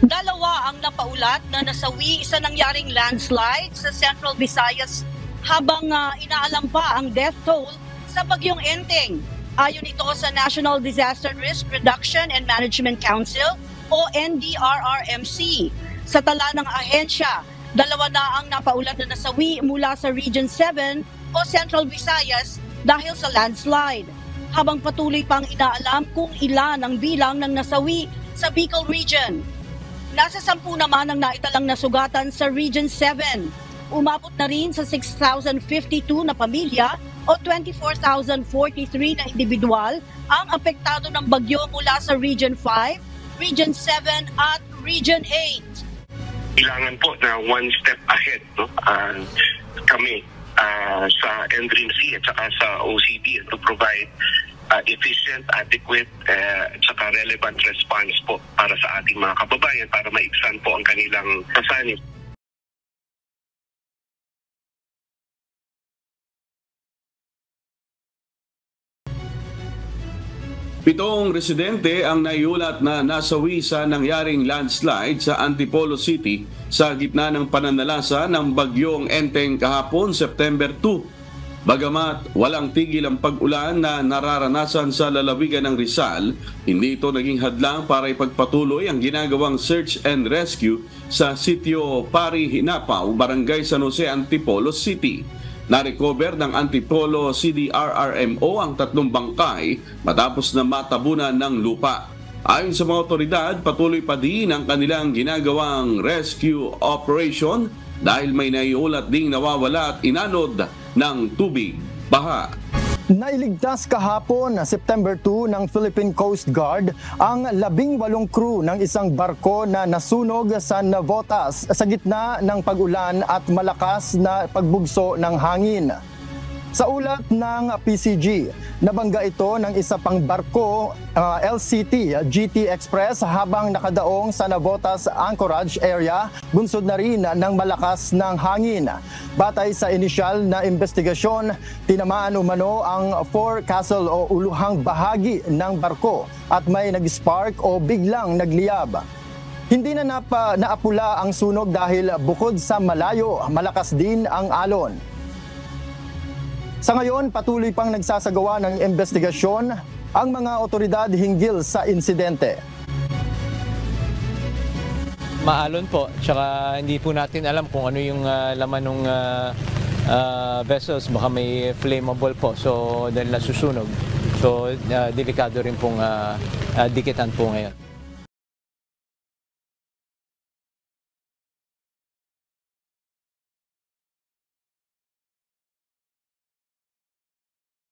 Dalawa ang napaulat na nasawi sa nangyaring landslide sa Central Visayas habang inaalam pa ang death toll sa bagyong Enteng. Ayon ito sa National Disaster Risk Reduction and Management Council o NDRRMC. Sa tala ng ahensya, dalawa na ang napaulat na nasawi mula sa Region 7 o Central Visayas dahil sa landslide. Habang patuloy pang inaalam kung ilan ang bilang ng nasawi sa Bicol Region. Nasa 10 naman ang naitalang nasugatan sa Region 7. Umabot na rin sa 6,052 na pamilya o 24,043 na individual ang apektado ng bagyo mula sa Region 5, Region 7 at Region 8. Kailangan po na one step ahead kami sa NDRIMC at saka sa OCD to provide efficient, adequate at saka relevant response po para sa ating mga kababayan para maibsan po ang kanilang pasanin. Pitong residente ang naiulat na nasawi sa nangyaring landslide sa Antipolo City sa gitna ng pananalasa ng bagyong Enteng kahapon September 2. Bagamat walang tigil ang pag-ulan na nararanasan sa lalawigan ng Rizal, hindi ito naging hadlang para ipagpatuloy ang ginagawang search and rescue sa sitio Pari Hinapaw, Barangay San Jose, Antipolo City. Na-recover ng Antipolo CDRRMO ang 3 bangkay matapos na matabunan ng lupa. Ayon sa mga otoridad, patuloy pa din ang kanilang ginagawang rescue operation dahil may naiulat ding nawawala at inanod ng tubig, baha. Nailigtas kahapon na September 2 ng Philippine Coast Guard ang 18 crew ng isang barko na nasunog sa Navotas sa gitna ng pag-ulan at malakas na pagbugso ng hangin. Sa ulat ng PCG, nabangga ito ng isa pang barko, LCT GT Express habang nakadaong sa Navotas Anchorage area, bunsod na rin ng malakas ng hangin. Batay sa inisyal na investigasyon, tinamaan umano ang forecastle o uluhang bahagi ng barko at may nag-spark o biglang nagliyab. Hindi na naapula ang sunog dahil bukod sa malayo, malakas din ang alon. Sa ngayon, patuloy pang nagsasagawa ng investigasyon ang mga otoridad hinggil sa insidente. Maalon po, tsaka hindi po natin alam kung ano yung laman ng vessels, baka may flammable po, so dahil nasusunog. So delikado rin pong dikitan po ngayon.